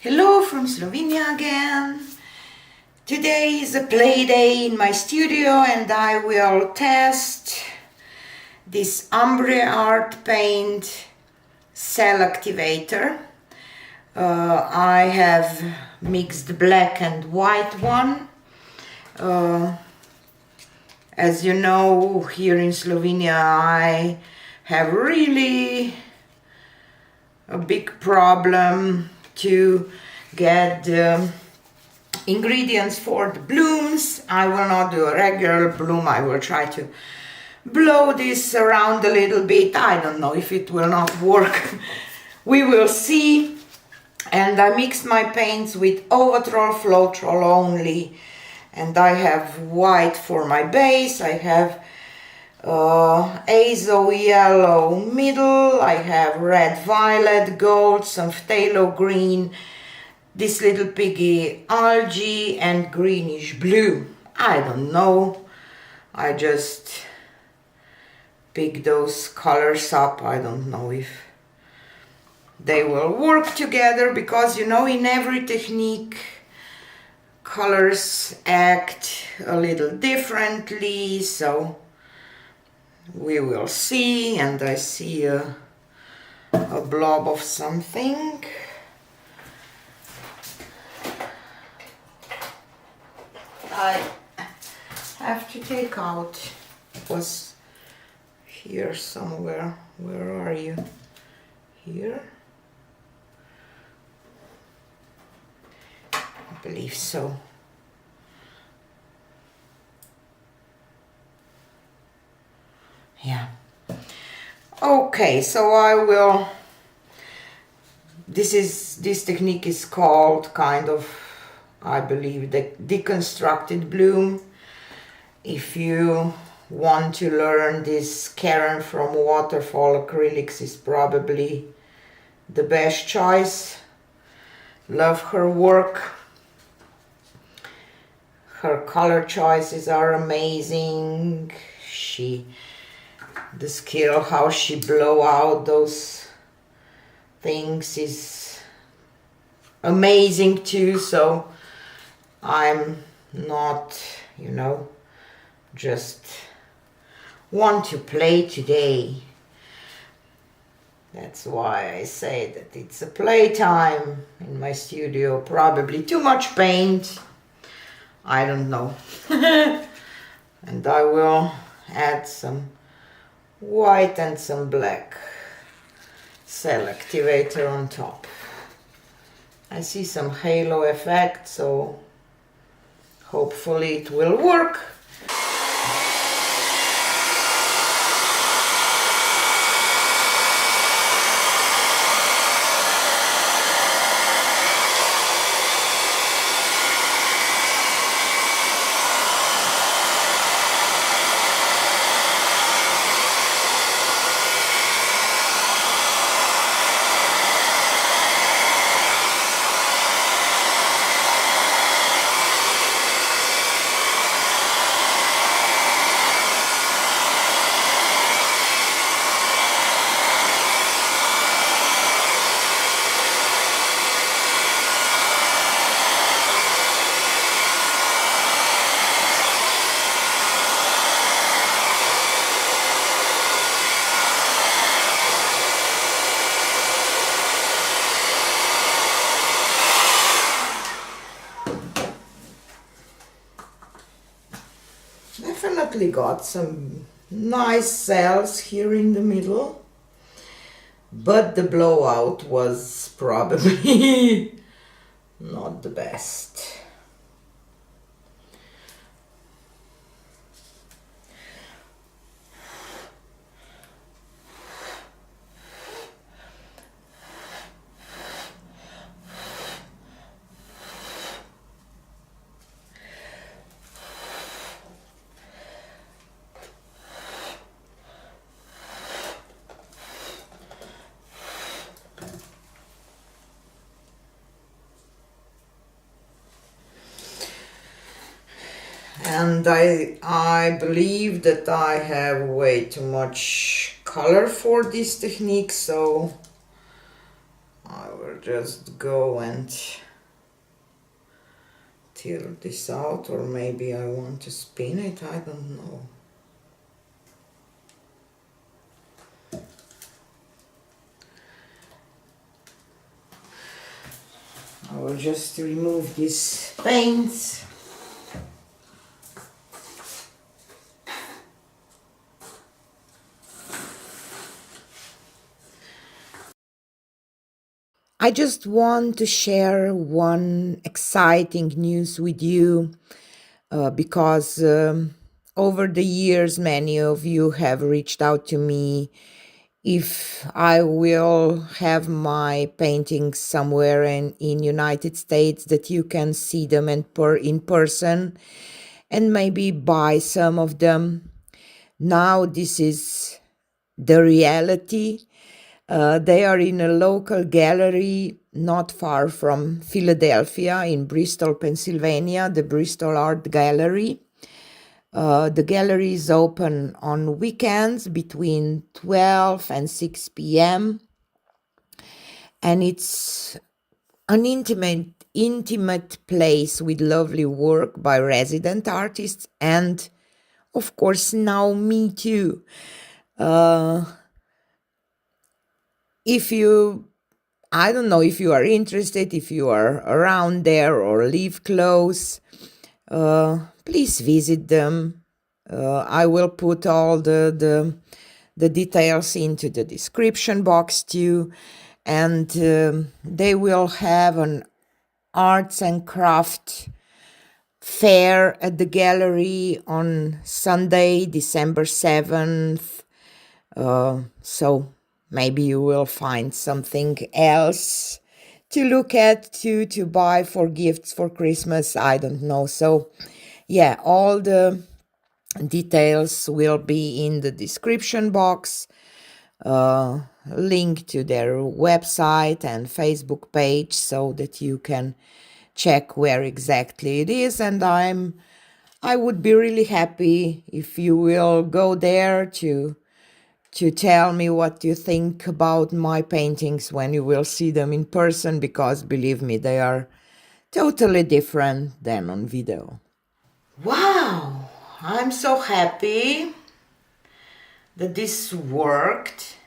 Hello from Slovenia again. Today is a play day in my studio and I will test this Ambre Art Paint cell activator. I have mixed black and white one. As you know, here in Slovenia I have really a big problem to get the ingredients for the blooms. I will not do a regular bloom. I will try to blow this around a little bit. I don't know if it will not work. We will see. And I mixed my paints with Owatrol Floetrol only. And I have white for my base. I have azo yellow middle, I have red, violet, gold, some phthalo green, this little piggy algae and greenish blue. I don't know, I just pick those colors up. I don't know if they will work together because, you know, in every technique colors act a little differently, so we will see. And I see a blob of something. I have to take out. It was here somewhere. Where are you? Here? I believe so. Yeah. Okay, so I will, this technique is called kind of, I believe, the deconstructed bloom. If you want to learn this, Karen from Waterfall Acrylics is probably the best choice. Love her work. Her color choices are amazing. The skill how she blow out those things is amazing too. So I'm not, you know, just want to play today. That's why I say that it's a playtime in my studio. Probably too much paint, I don't know. And I will add some white and some black cell activator on top. I see some halo effect, so hopefully it will work. Definitely got some nice cells here in the middle, but the blowout was probably not the best. And I believe that I have way too much color for this technique, so I will will just go and tilt this out, or maybe I want to spin it, I don't know. I will just remove these paints. I just want to share one exciting news with you because over the years many of you have reached out to me if I will have my paintings somewhere in United States that you can see them in person and maybe buy some of them. Now this is the reality. They are in a local gallery not far from Philadelphia in Bristol, Pennsylvania, the Bristol Art Gallery. The gallery is open on weekends between 12 and 6 p.m. And it's an intimate place with lovely work by resident artists and, of course, now me too. I don't know if you are interested, if you are around there or live close, please visit them. I will put all the details into the description box too, and they will have an arts and craft fair at the gallery on Sunday, December 7th. So maybe you will find something else to look at, to buy for gifts for Christmas, I don't know. So yeah, all the details will be in the description box, link to their website and Facebook page so that you can check where exactly it is. And I would be really happy if you will go there to tell me what you think about my paintings when you will see them in person, because believe me, they are totally different than on video. Wow, I'm so happy that this worked.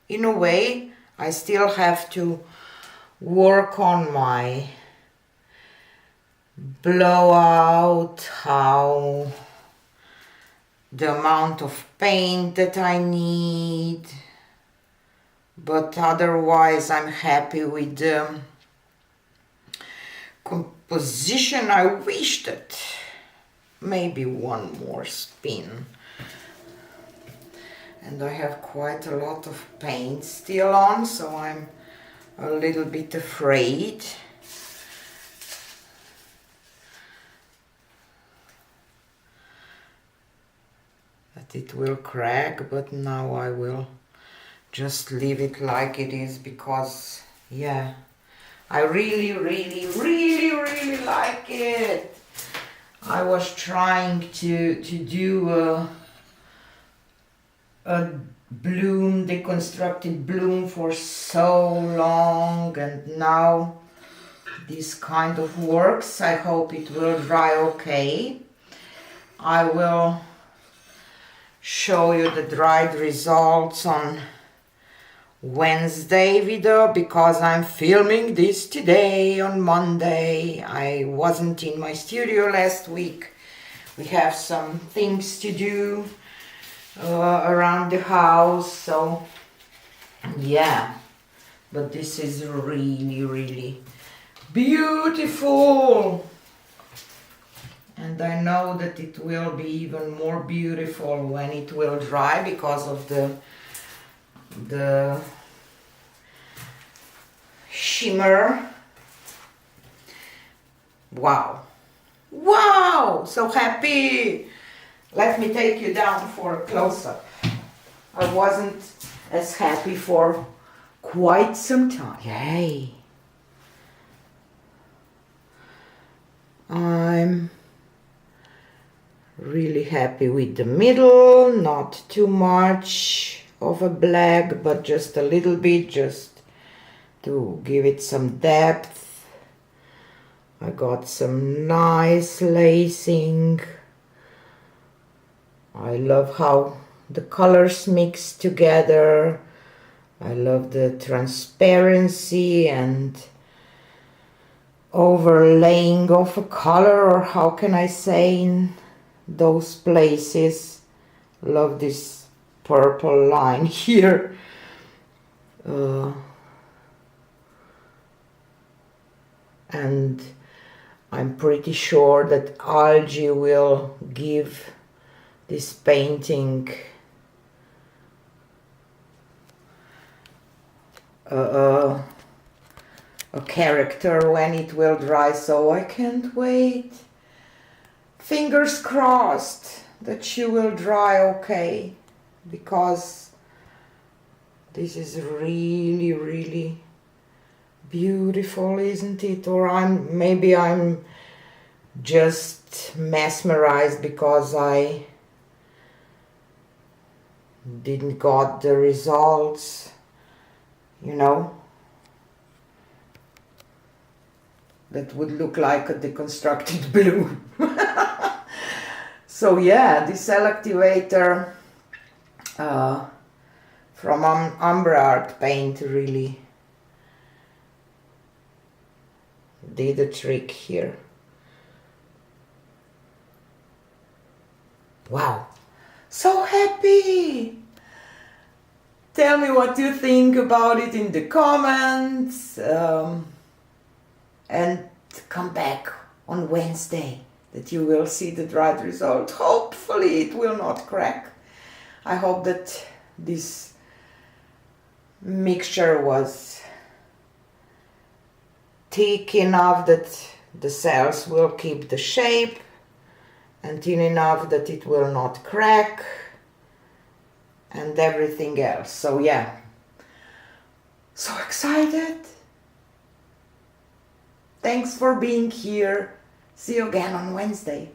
In a way, I still have to work on my blowout, how the amount of paint that I need, but otherwise I'm happy with the composition. I wish that maybe one more spin, and I have quite a lot of paint still on, so I'm a little bit afraid. That it will crack, but now I will just leave it like it is, because yeah, I really like it. I was trying to do a bloom, deconstructed bloom, for so long, and now this kind of works. I hope it will dry okay. I will show you the dried results on Wednesday video, because I'm filming this today on Monday. I wasn't in my studio last week. We have some things to do around the house, so yeah, but this is really beautiful. And I know that it will be even more beautiful when it will dry, because of the shimmer. Wow, so happy. Let me take you down for a close-up. I wasn't as happy for quite some time. Yay. I'm really happy with the middle, not too much of a black, but just a little bit, just to give it some depth. I got some nice lacing. I love how the colors mix together. I love the transparency and overlaying of a color, or how can I say, in those places. Love this purple line here. And I'm pretty sure that algae will give this painting a character when it will dry, so I can't wait. Fingers crossed that she will dry okay, because this is really, really beautiful, isn't it? Or maybe I'm just mesmerized because I didn't got the results, you know, that would look like a deconstructed blue. So yeah, this cell activator from Ambre Art Paint really did a trick here. Wow, so happy! Tell me what you think about it in the comments, and come back on Wednesday that you will see the dried result. Hopefully it will not crack. I hope that this mixture was thick enough that the cells will keep the shape, and thin enough that it will not crack, and everything else. So yeah, so excited. Thanks for being here. See you again on Wednesday.